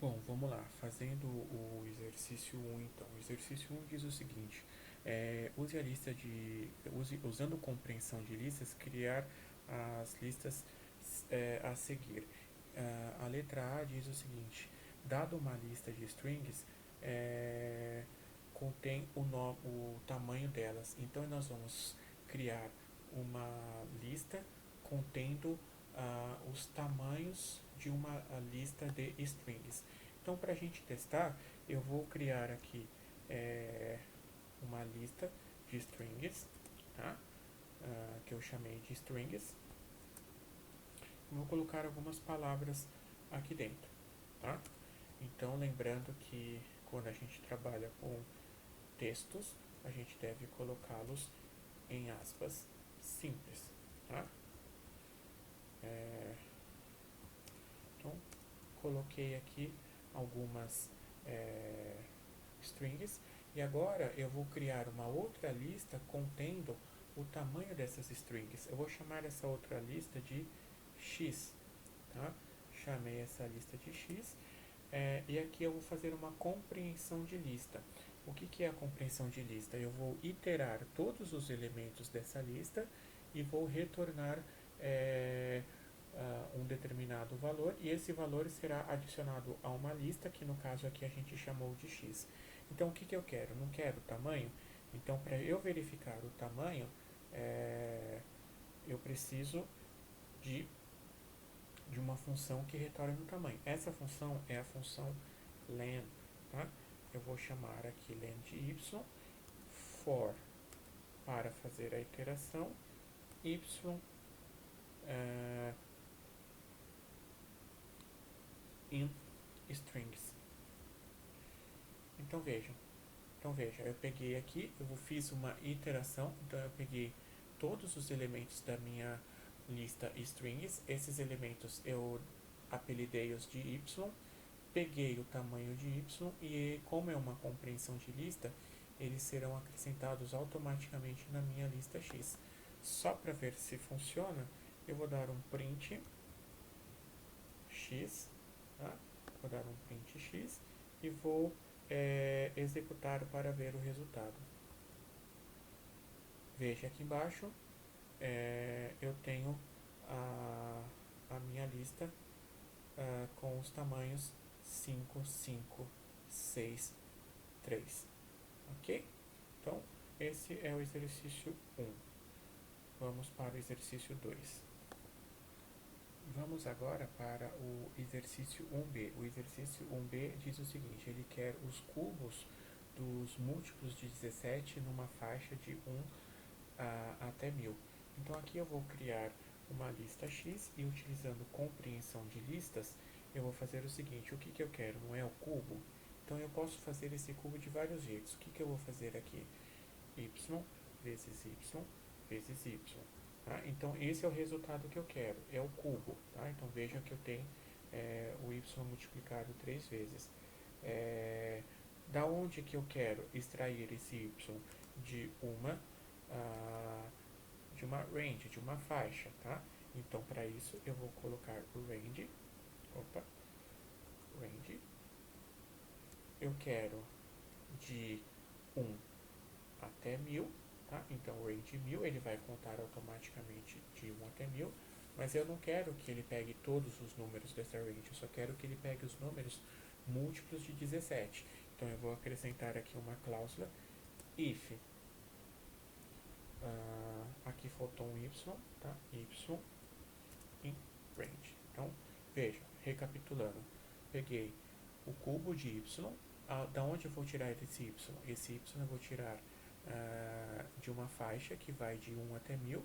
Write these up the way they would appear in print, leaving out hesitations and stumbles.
Bom, vamos lá, fazendo o exercício 1 então. O exercício 1 diz o seguinte, usando compreensão de listas, criar as listas a seguir. A letra A diz o seguinte, dado uma lista de strings, contém o tamanho delas. Então nós vamos criar uma lista contendo os tamanhos de uma lista de strings. Então, para a gente testar, eu vou criar aqui uma lista de strings, tá? Que eu chamei de strings. Vou colocar algumas palavras aqui dentro, tá? Então, lembrando que quando a gente trabalha com textos, a gente deve colocá-los em aspas simples, tá? Então, coloquei aqui algumas strings e agora eu vou criar uma outra lista contendo o tamanho dessas strings. Eu vou chamar essa outra lista de x, tá? Chamei essa lista de x e aqui eu vou fazer uma compreensão de lista. O que é a compreensão de lista? Eu vou iterar todos os elementos dessa lista e vou retornar um determinado valor e esse valor será adicionado a uma lista que no caso aqui a gente chamou de x. Então o que eu quero? Não quero o tamanho? Então para eu verificar o tamanho eu preciso de, de uma função que retorne o tamanho. Essa função é a função len, tá? Eu vou chamar aqui len de y for para fazer a iteração y in strings. Então veja, eu peguei aqui, eu fiz uma iteração, então eu peguei todos os elementos da minha lista strings, esses elementos eu apelidei-os de y, peguei o tamanho de y e como é uma compreensão de lista, eles serão acrescentados automaticamente na minha lista x. Só para ver se funciona, eu vou dar um print x, tá? Vou dar um print x e vou executar para ver o resultado. Veja aqui embaixo, eu tenho a minha lista com os tamanhos 5, 5, 6, 3. Ok? Então, esse é o exercício 1. Vamos para o exercício 2. Vamos agora para o exercício 1b. O exercício 1b diz o seguinte, ele quer os cubos dos múltiplos de 17 numa faixa de 1 até 1000. Então aqui eu vou criar uma lista x e utilizando compreensão de listas, eu vou fazer o seguinte, o que eu quero? Não é o cubo? Então eu posso fazer esse cubo de vários jeitos. O que eu vou fazer aqui? Y vezes y vezes y. Tá? Então esse é o resultado que eu quero, é o cubo. Tá? Então veja que eu tenho o y multiplicado 3 vezes. Da onde que eu quero extrair esse y? De uma range, de uma faixa, tá? Então para isso eu vou colocar o range, eu quero de 1 até 1000, tá? Então o range 1000 ele vai contar automaticamente de 1 até 1000, mas eu não quero que ele pegue todos os números dessa range, eu só quero que ele pegue os números múltiplos de 17. Então eu vou acrescentar aqui uma cláusula if aqui faltou um y, tá? Y in range. Então, veja, recapitulando, peguei o cubo de y, da onde eu vou tirar esse y? Esse y eu vou tirar de uma faixa que vai de 1 até 1000,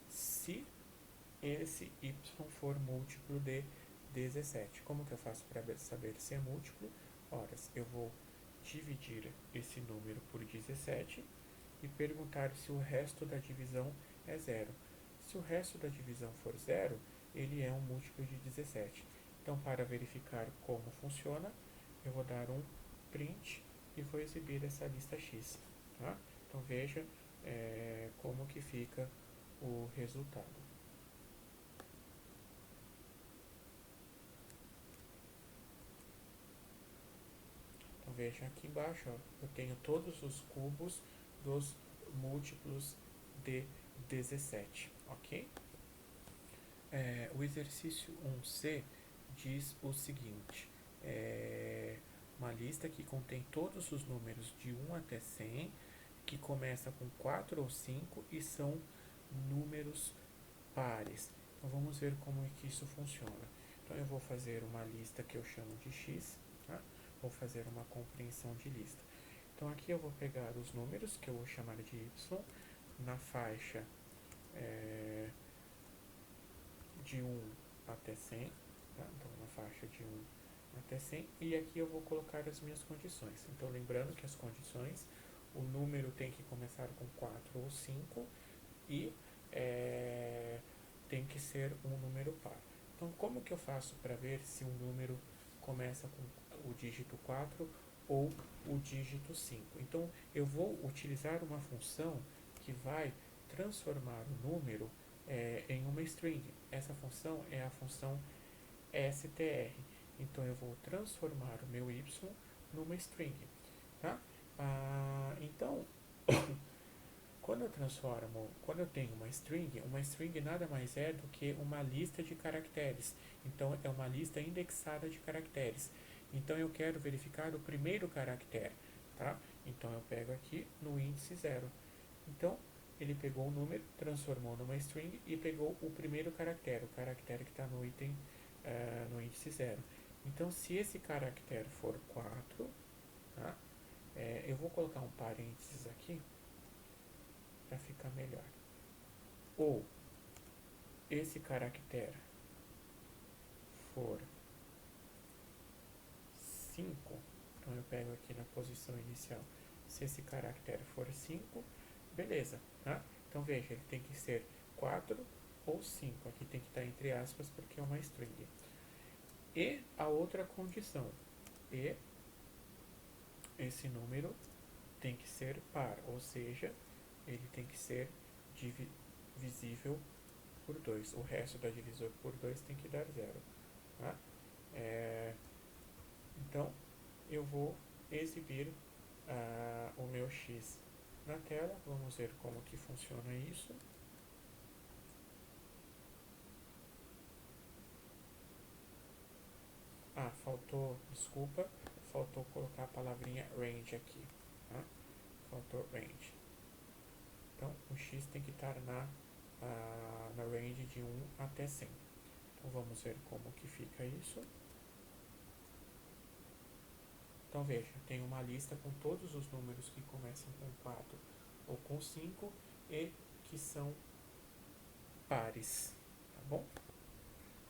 se esse y for múltiplo de 17. Como que eu faço para saber se é múltiplo? Ora, eu vou dividir esse número por 17 e perguntar se o resto da divisão é zero. Se o resto da divisão for zero, ele é um múltiplo de 17. Então, para verificar como funciona, eu vou dar um print e vou exibir essa lista x. Tá? Então, veja como que fica o resultado. veja aqui embaixo, ó, eu tenho todos os cubos dos múltiplos de 17, ok? O exercício 1C diz o seguinte, uma lista que contém todos os números de 1 até 100, que começa com 4 ou 5 e são números pares. Então vamos ver como é que isso funciona. Então eu vou fazer uma lista que eu chamo de x, tá? Vou fazer uma compreensão de lista. Então aqui eu vou pegar os números que eu vou chamar de y na faixa de 1 até 100, tá? Então na faixa de 1 até 100, e aqui eu vou colocar as minhas condições. Então lembrando que as condições, o número tem que começar com 4 ou 5 e tem que ser um número par. Então como que eu faço para ver se um número começa com o dígito 4 ou o dígito 5? Então eu vou utilizar uma função que vai transformar o número em uma string. Essa função é a função str. Então eu vou transformar o meu y numa string, tá? Então quando eu tenho uma string nada mais é do que uma lista de caracteres. Então é uma lista indexada de caracteres. Então eu quero verificar o primeiro caractere, tá? Então eu pego aqui no índice 0. Então ele pegou o número, transformou numa string e pegou o primeiro caractere, o caractere que está no item no índice 0. Então se esse caractere for 4, tá? Eu vou colocar um parênteses aqui para ficar melhor. Ou esse caractere for 5, então eu pego aqui na posição inicial, se esse caractere for 5, beleza, tá? Então veja, ele tem que ser 4 ou 5, aqui tem que estar entre aspas porque é uma string. E a outra condição, e esse número tem que ser par, ou seja, ele tem que ser divisível por 2. O resto da divisor por 2 tem que dar 0. Tá? Então, eu vou exibir o meu x na tela. Vamos ver como que funciona isso. Faltou colocar a palavrinha range aqui. Tá? Faltou range. Então, o x tem que estar na range de 1 até 100. Então, vamos ver como que fica isso. Então, veja, tem uma lista com todos os números que começam com 4 ou com 5 e que são pares, tá bom?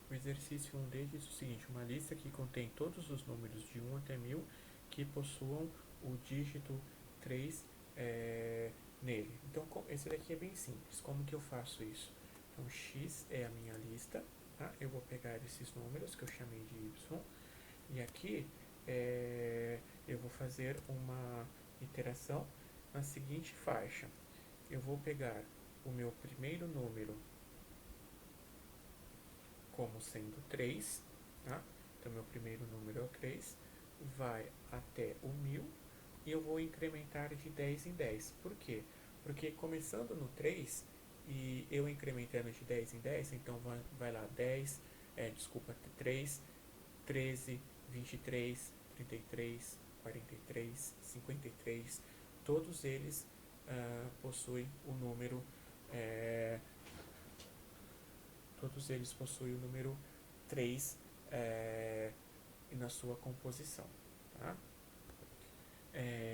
O exercício 1D diz o seguinte, uma lista que contém todos os números de 1 até 1000 que possuam o dígito 3 nele. Então, esse daqui é bem simples. Como que eu faço isso? Então, x é a minha lista, tá? Eu vou pegar esses números que eu chamei de y, e aqui eu vou fazer uma iteração na seguinte faixa. Eu vou pegar o meu primeiro número como sendo 3, tá? Então meu primeiro número é o 3, vai até o 1000 e eu vou incrementar de 10 em 10. Por quê? Porque começando no 3 e eu incrementando de 10 em 10, então vai lá 3, 13, 23, 33, 43, 53, todos eles possuem o número todos eles possuem o número 3 na sua composição. Tá?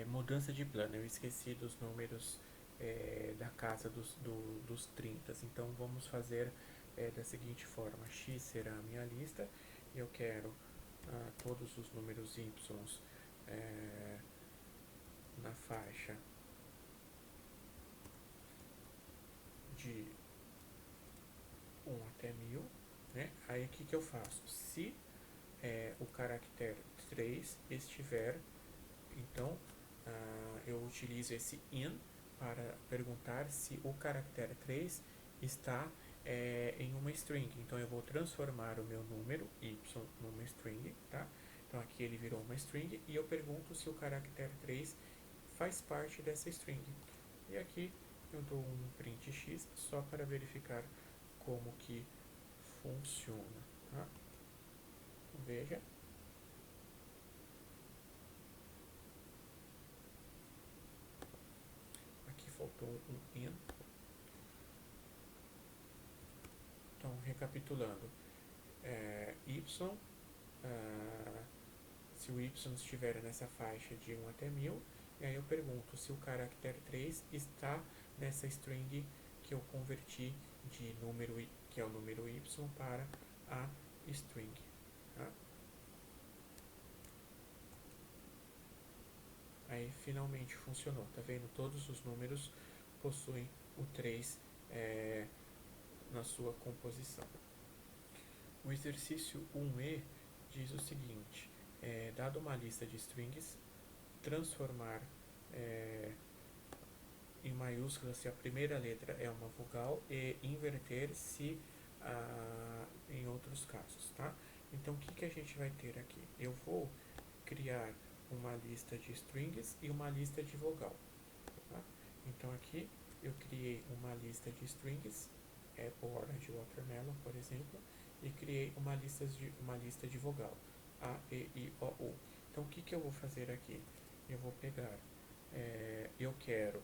Mudança de plano, eu esqueci dos números da casa dos 30, então vamos fazer da seguinte forma, x será a minha lista, eu quero todos os números y na faixa de 1 até 1000, né? Aí o que eu faço? Se o caractere 3 estiver, então eu utilizo esse in para perguntar se o caractere 3 está em uma string. Então eu vou transformar o meu número y numa string, tá? Então aqui ele virou uma string e eu pergunto se o caractere 3 faz parte dessa string. E aqui eu dou um print x só para verificar como que funciona. Tá? Veja. Aqui faltou um in. Então, recapitulando. Y, se o y estiver nessa faixa de 1 até 1000, e aí eu pergunto se o caractere 3 está nessa string que eu converti de número, que é o número y, para a string. Tá? Aí finalmente funcionou, tá vendo? Todos os números possuem o 3 na sua composição. O exercício 1e diz o seguinte: dado uma lista de strings, transformar em maiúsculas se a primeira letra é uma vogal e inverter se em outros casos, tá? Então o que a gente vai ter aqui? Eu vou criar uma lista de strings e uma lista de vogal, tá? Então aqui eu criei uma lista de strings, Apple, Orange, Watermelon, por exemplo, e criei uma lista de vogal, A, E, I, O, U. Então o que eu vou fazer aqui? Eu vou pegar, eu quero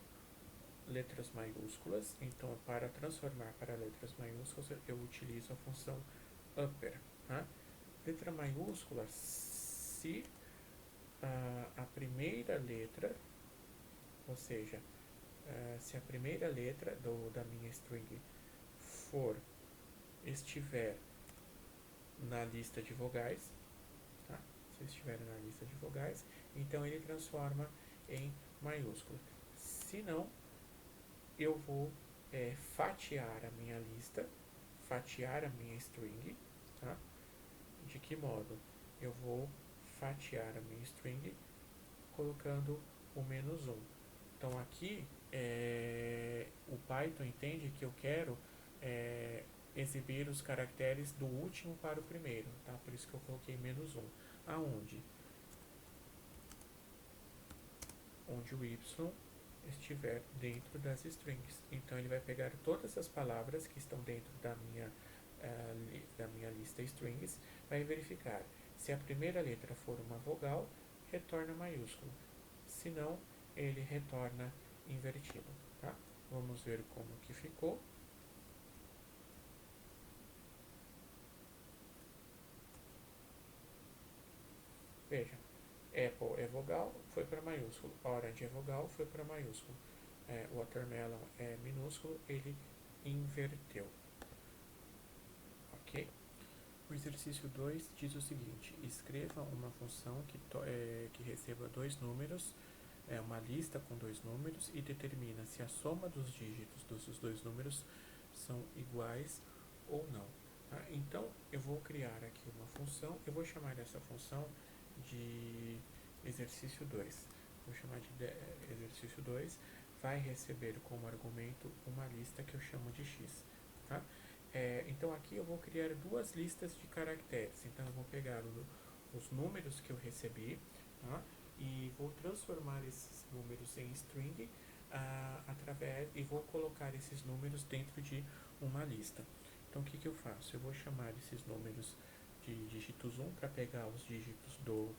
letras maiúsculas, então para transformar para letras maiúsculas eu utilizo a função upper. Tá? Letra maiúscula, se a primeira letra, ou seja, se a primeira letra da minha string estiver na lista de vogais, tá? Se estiver na lista de vogais, então ele transforma em maiúscula. Se não, eu vou fatiar a minha lista, fatiar a minha string, tá? De que modo? Eu vou fatiar a minha string colocando o menos 1. Então aqui o Python entende que eu quero exibir os caracteres do último para o primeiro, tá? Por isso que eu coloquei menos 1. Aonde? Onde o y estiver dentro das strings. Então ele vai pegar todas as palavras que estão dentro da minha lista strings, vai verificar se a primeira letra for uma vogal, retorna maiúsculo. Se não, ele retorna invertido. Tá? Vamos ver como que ficou. Veja, Apple é vogal, foi para maiúsculo. Orange é vogal, foi para maiúsculo. Watermelon é minúsculo, ele inverteu. Ok? O exercício 2 diz o seguinte: escreva uma função que receba dois números, uma lista com dois números, e determina se a soma dos dígitos dos dois números são iguais ou não. Tá? Então, eu vou criar aqui uma função, eu vou chamar essa função de exercício 2. Vou chamar de exercício 2, vai receber como argumento uma lista que eu chamo de x. Tá? Então aqui eu vou criar duas listas de caracteres. Então eu vou pegar os números que eu recebi, tá? E vou transformar esses números em string e vou colocar esses números dentro de uma lista. Então o que eu faço? Eu vou chamar esses números de dígitos 1 para pegar os dígitos do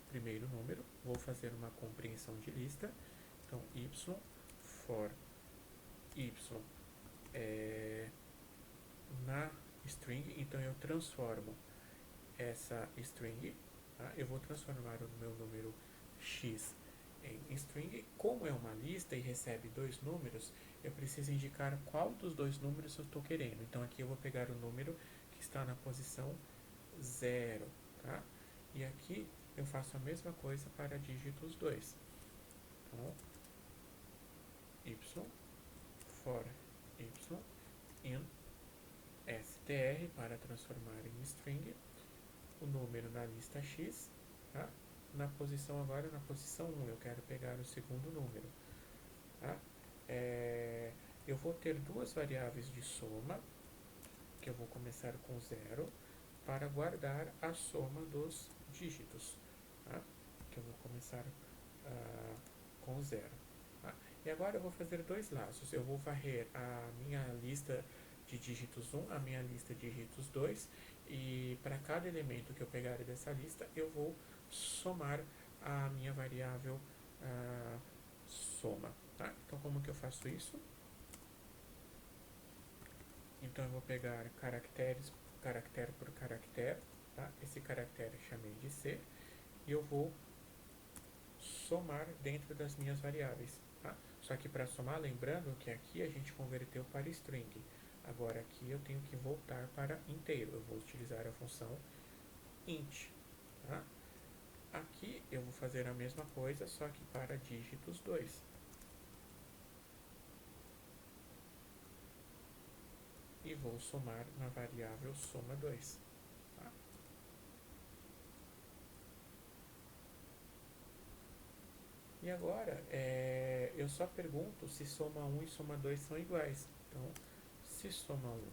primeiro número. Vou fazer uma compreensão de lista. Então y for y na string, então eu transformo essa string, tá? Eu vou transformar o meu número x em string. Como é uma lista e recebe dois números, eu preciso indicar qual dos dois números eu estou querendo. Então aqui eu vou pegar o número que está na posição 0, tá? E aqui eu faço a mesma coisa para dígitos 2. Então, y for y in str para transformar em string o número na lista x, tá? Na posição 1, eu quero pegar o segundo número, tá? Eu vou ter duas variáveis de soma, que eu vou começar com 0, para guardar a soma dos dígitos, tá? Que eu vou começar com 0. Tá? E agora eu vou fazer dois laços. Eu vou varrer a minha lista de dígitos 1, a minha lista de dígitos 2, e para cada elemento que eu pegar dessa lista, eu vou somar a minha variável soma. Tá? Então, como que eu faço isso? Então, eu vou pegar caractere por caractere, tá? Esse caractere eu chamei de C, e eu vou somar dentro das minhas variáveis. Tá? Só que para somar, lembrando que aqui a gente converteu para string. Agora aqui eu tenho que voltar para inteiro. Eu vou utilizar a função int. Tá? Aqui eu vou fazer a mesma coisa, só que para dígitos 2. E vou somar na variável soma 2. Tá? E agora, eu só pergunto se soma 1 e soma 2 são iguais. Então, se soma 1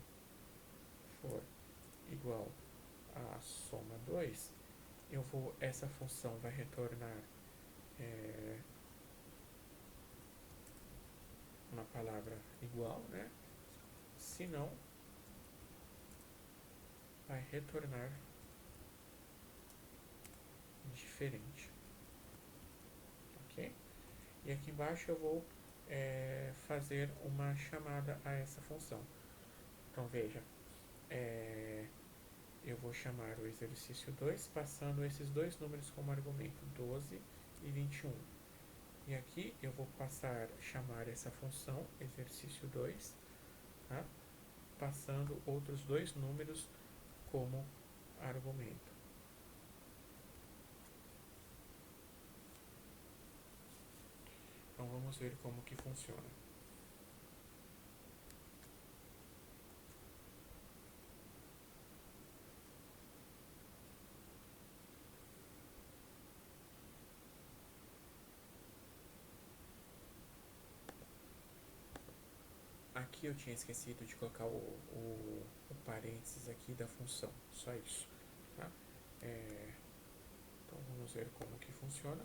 for igual a soma 2, essa função vai retornar uma palavra igual, né? Se não, vai retornar diferente. Ok? E aqui embaixo eu vou fazer uma chamada a essa função. Então veja, eu vou chamar o exercício 2 passando esses dois números como argumento, 12 e 21. E aqui eu vou chamar essa função, exercício 2, tá? Passando outros dois números como argumento. Então vamos ver como que funciona. Aqui eu tinha esquecido de colocar o parênteses aqui da função, só isso. Tá? Então vamos ver como que funciona.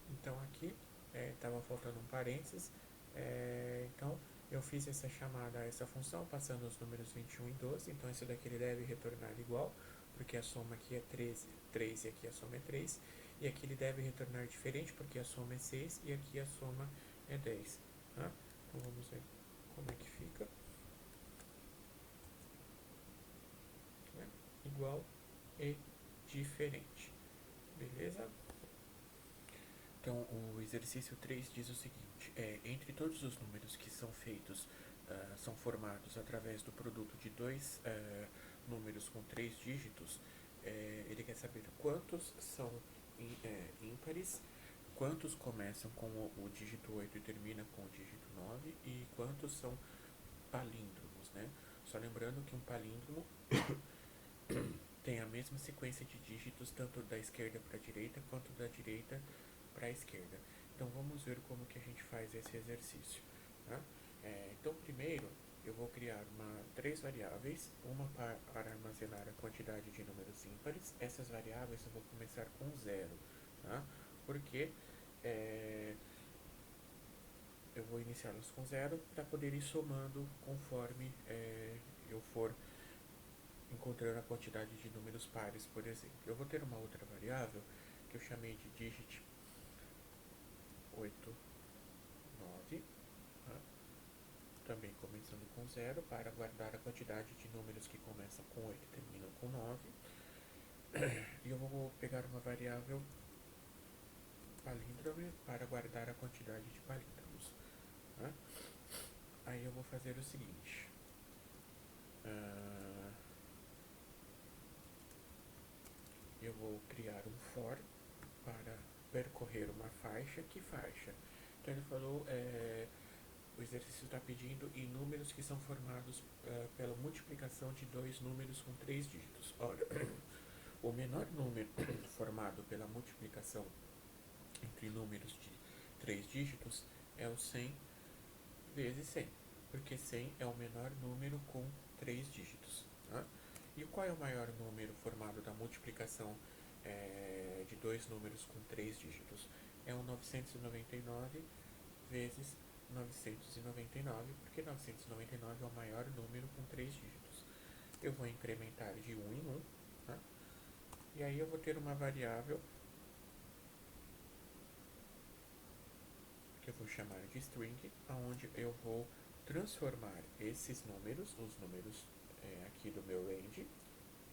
Então aqui estava faltando um parênteses, então eu fiz essa chamada a essa função passando os números 21 e 12, então esse daqui ele deve retornar igual, porque a soma aqui é 3 e aqui a soma é 3, e aqui ele deve retornar diferente, porque a soma é 6 e aqui a soma é 10. Tá? Então vamos ver como é que fica. Igual e diferente. Beleza? Então, o exercício 3 diz o seguinte: entre todos os números que são feitos, são formados através do produto de dois números com 3 dígitos, ele quer saber quantos são ímpares, quantos começam com o dígito 8 e terminam com o dígito 9 e quantos são palíndromos, né? Só lembrando que um palíndromo tem a mesma sequência de dígitos tanto da esquerda para a direita quanto da direita para a esquerda. Então vamos ver como que a gente faz esse exercício. Tá? Então primeiro eu vou criar três variáveis, uma para armazenar a quantidade de números ímpares. Essas variáveis eu vou começar com 0, tá? Porque eu vou iniciá-las com 0 para poder ir somando conforme eu for encontrando a quantidade de números pares, por exemplo. Eu vou ter uma outra variável que eu chamei de digit 8, 9, tá? Também começando com 0, para guardar a quantidade de números que começam com 8 e terminam com 9. E eu vou pegar uma variável palíndromo para guardar a quantidade de palíndromos. Tá? Aí eu vou fazer o seguinte. Eu vou criar um for para percorrer uma faixa. Que faixa? Então ele falou, o exercício está pedindo em números que são formados pela multiplicação de dois números com 3 dígitos. Ora, o menor número formado pela multiplicação entre números de 3 dígitos é o 100 vezes 100, porque 100 é o menor número com 3 dígitos. Tá? E qual é o maior número formado da multiplicação de dois números com 3 dígitos? É o 999 vezes 999, porque 999 é o maior número com 3 dígitos. Eu vou incrementar de 1 em 1, tá? E aí eu vou ter uma variável que eu vou chamar de string, onde eu vou transformar esses números, os números aqui do meu range,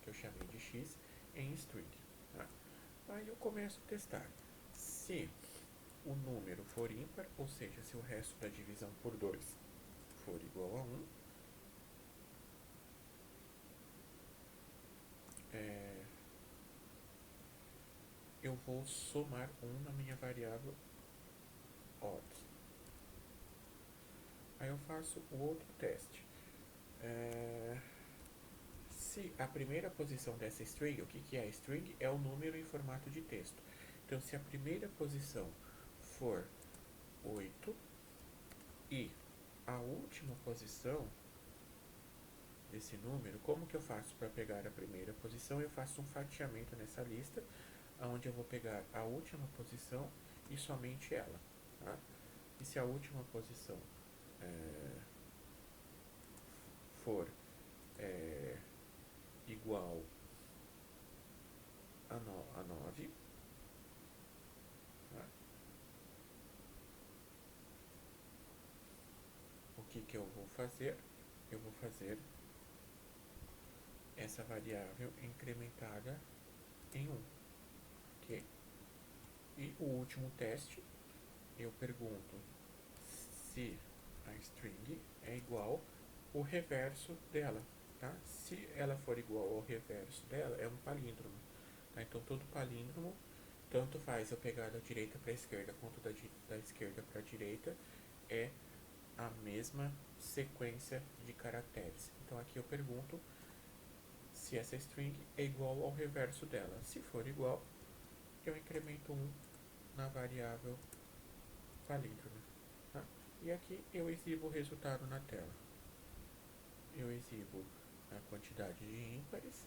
que eu chamei de x, em string. Tá? Aí eu começo a testar. Se o número for ímpar, ou seja, se o resto da divisão por 2 for igual a 1, eu vou somar 1 na minha variável odd. Aí eu faço o outro teste. Se a primeira posição dessa string, o que é a string? É o número em formato de texto. Então, se a primeira posição for 8 e a última posição desse número, como que eu faço para pegar a primeira posição? Eu faço um fatiamento nessa lista, onde eu vou pegar a última posição e somente ela. Tá? E se a última posição for igual a 9, tá? O que eu vou fazer? Eu vou fazer essa variável incrementada em 1, ok? E o último teste, eu pergunto se a string é igual ao reverso dela, tá? Se ela for igual ao reverso dela, é um palíndromo, tá? Então, todo palíndromo, tanto faz eu pegar da direita para a esquerda quanto da esquerda para a direita, é a mesma sequência de caracteres. Então, aqui eu pergunto se essa string é igual ao reverso dela. Se for igual, eu incremento 1 na variável palíndromo. Tá? E aqui eu exibo o resultado na tela. Eu exibo a quantidade de ímpares,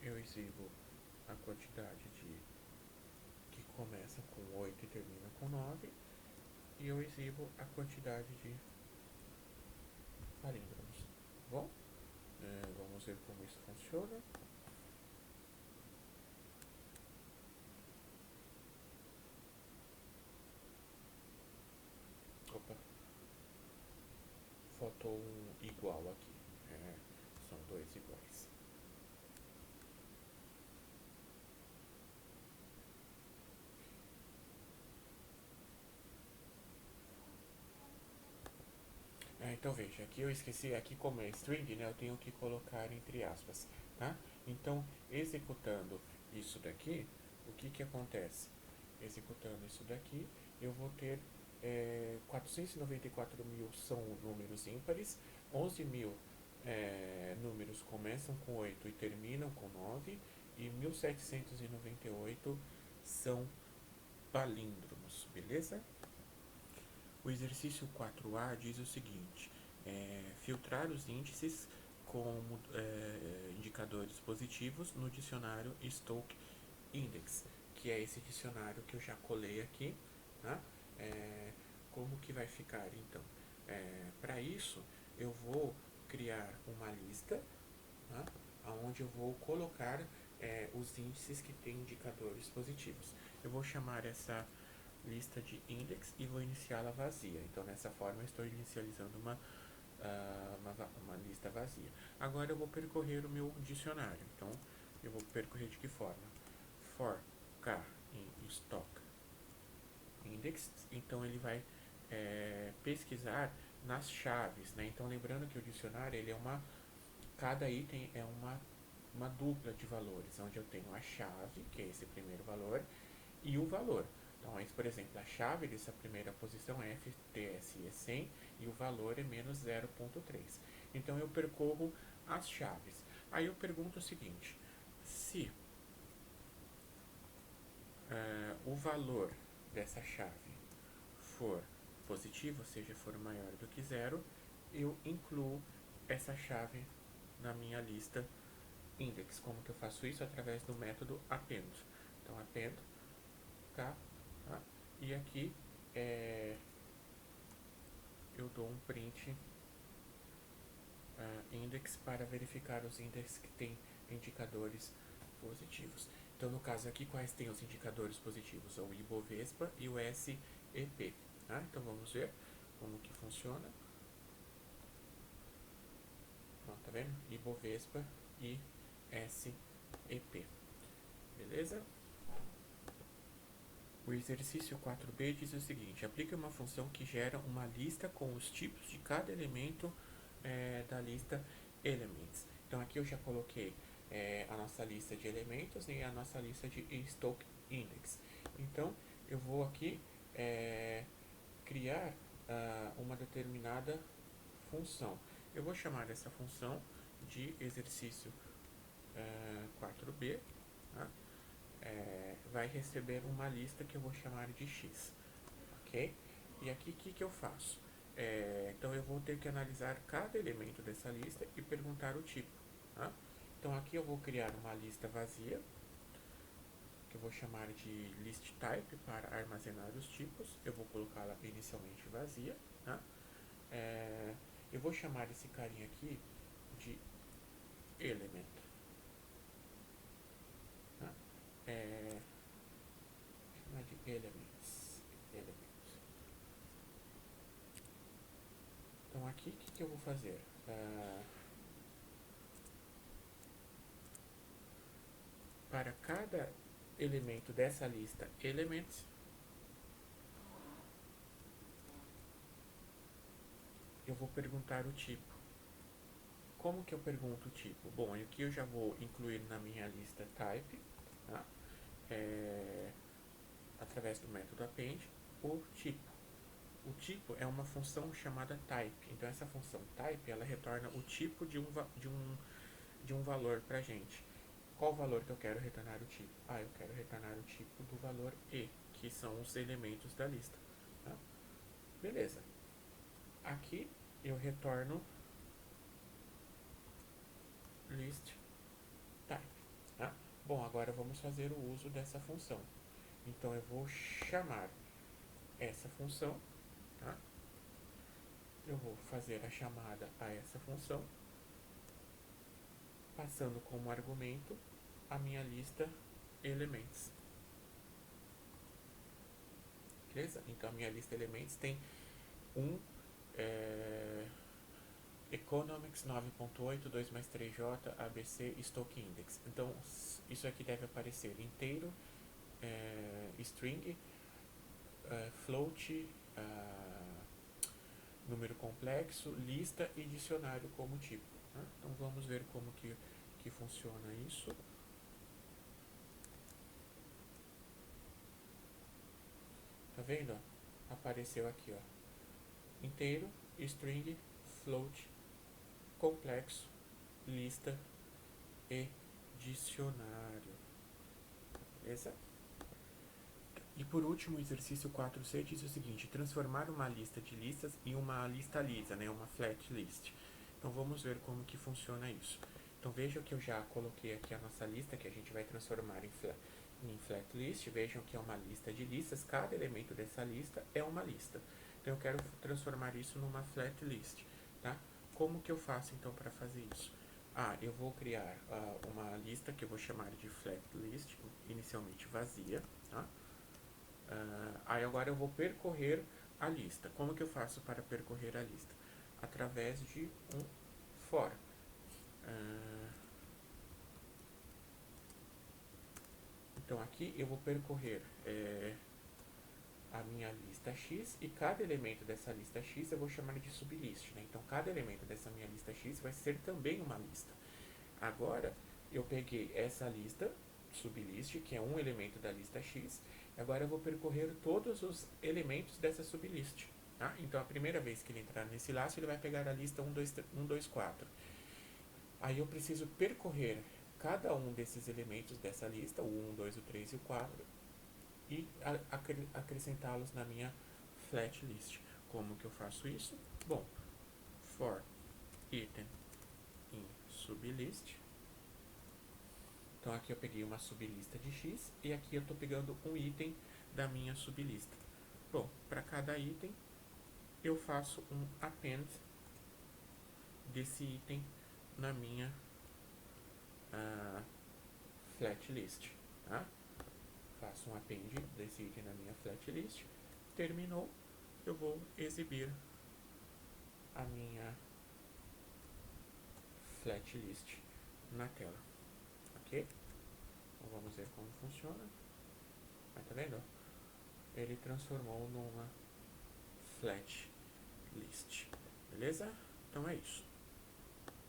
eu exibo a quantidade de que começa com 8 e termina com 9, e eu exibo a quantidade de palíndromos. Bom, vamos ver como isso funciona. Opa, faltou um igual aqui. São dois iguais. Então veja, aqui eu esqueci, aqui como é string, né, eu tenho que colocar entre aspas, tá? Então, executando isso daqui, o que acontece? Executando isso daqui, eu vou ter 494 mil são números ímpares, 11 mil números começam com 8 e terminam com 9, e 1798 são palíndromos, beleza? O exercício 4A diz o seguinte: filtrar os índices como indicadores positivos no dicionário Stoke Index, que é esse dicionário que eu já colei aqui. Tá? Como que vai ficar então? Para isso, eu vou criar uma lista, tá? Onde eu vou colocar os índices que têm indicadores positivos. Eu vou chamar essa lista de index e vou iniciá-la vazia. Então, dessa forma, eu estou inicializando uma lista vazia. Agora, eu vou percorrer o meu dicionário. Então, eu vou percorrer de que forma? For k em stock index. Então, ele vai pesquisar nas chaves, né? Então, lembrando que o dicionário, ele é cada item é uma dupla de valores, onde eu tenho a chave, que é esse primeiro valor, e o valor. Então, por exemplo, a chave dessa primeira posição é FTSE 100 e o valor é menos 0,3. Então, eu percorro as chaves. Aí eu pergunto o seguinte: se o valor dessa chave for positivo, ou seja, for maior do que zero, eu incluo essa chave na minha lista index. Como que eu faço isso? Através do método append. Então, append k, tá? E aqui eu dou um print index para verificar os índices que têm indicadores positivos. Então, no caso aqui, quais têm os indicadores positivos? O Ibovespa e o SEP. Tá? Então, vamos ver como que funciona. Pronto, tá vendo? Ibovespa e SEP. Beleza? O exercício 4b diz o seguinte: aplique uma função que gera uma lista com os tipos de cada elemento da lista elements. Então aqui eu já coloquei a nossa lista de elementos e a nossa lista de stock index. Então eu vou aqui criar uma determinada função. Eu vou chamar essa função de exercício 4b, tá? Vai receber uma lista que eu vou chamar de x, ok? E aqui o que eu faço? Então eu vou ter que analisar cada elemento dessa lista e perguntar o tipo, tá? Então aqui eu vou criar uma lista vazia, que eu vou chamar de list type para armazenar os tipos. Eu vou colocá-la inicialmente vazia, tá? Eu vou chamar esse carinha aqui de element, tá? Chamar de elements. Então aqui o que eu vou fazer? Para cada elemento dessa lista elements, eu vou perguntar o tipo. Como que eu pergunto o tipo? Bom, aqui eu já vou incluir na minha lista type, tá? Através do método append, o tipo. O tipo é uma função chamada type. Então essa função type, ela retorna o tipo de um valor para a gente. Qual valor que eu quero retornar o tipo? Eu quero retornar o tipo do valor e, que são os elementos da lista. Tá? Beleza. Aqui eu retorno list type. Tá? Bom, agora vamos fazer o uso dessa função. Então eu vou chamar essa função, tá? Eu vou fazer a chamada a essa função, passando como argumento a minha lista elements. Beleza? Então a minha lista elements tem um Economics 9.8, 2 mais 3J, ABC, Stock Index. Então isso aqui deve aparecer inteiro, string, float, número complexo, lista e dicionário como tipo. Né? Então vamos ver como que funciona isso. Tá vendo? Apareceu aqui, ó. Inteiro, string, float, complexo, lista e dicionário. Beleza? E por último, o exercício 4C diz o seguinte: transformar uma lista de listas em uma lista lisa, né, uma flat list. Então vamos ver como que funciona isso. Então veja que eu já coloquei aqui a nossa lista, que a gente vai transformar em flat list. Vejam que é uma lista de listas, cada elemento dessa lista é uma lista. Então eu quero transformar isso numa flat list, tá? Como que eu faço então para fazer isso? Eu vou criar uma lista que eu vou chamar de flat list, inicialmente vazia, tá? Aí agora eu vou percorrer a lista. Como que eu faço para percorrer a lista? Através de um for. Então aqui eu vou percorrer a minha lista X e cada elemento dessa lista X eu vou chamar de sublist, né? Então cada elemento dessa minha lista X vai ser também uma lista. Agora eu peguei essa lista sublist, que é um elemento da lista X, e agora eu vou percorrer todos os elementos dessa sublist. Tá? Então a primeira vez que ele entrar nesse laço, ele vai pegar a lista 1, 2, 4. Aí eu preciso percorrer cada um desses elementos dessa lista, o 1, 2, o 3 e o 4, e acrescentá-los na minha flat list. Como que eu faço isso? Bom, for item in sublist. Então aqui eu peguei uma sublista de X e aqui eu estou pegando um item da minha sublista. Bom, para cada item eu faço um append desse item na minha flat list. Tá? Faço um append desse item na minha flat list. Terminou, eu vou exibir a minha flat list na tela. Ok? Então vamos ver como funciona. Tá vendo? Ele transformou numa flat list. Beleza? Então é isso.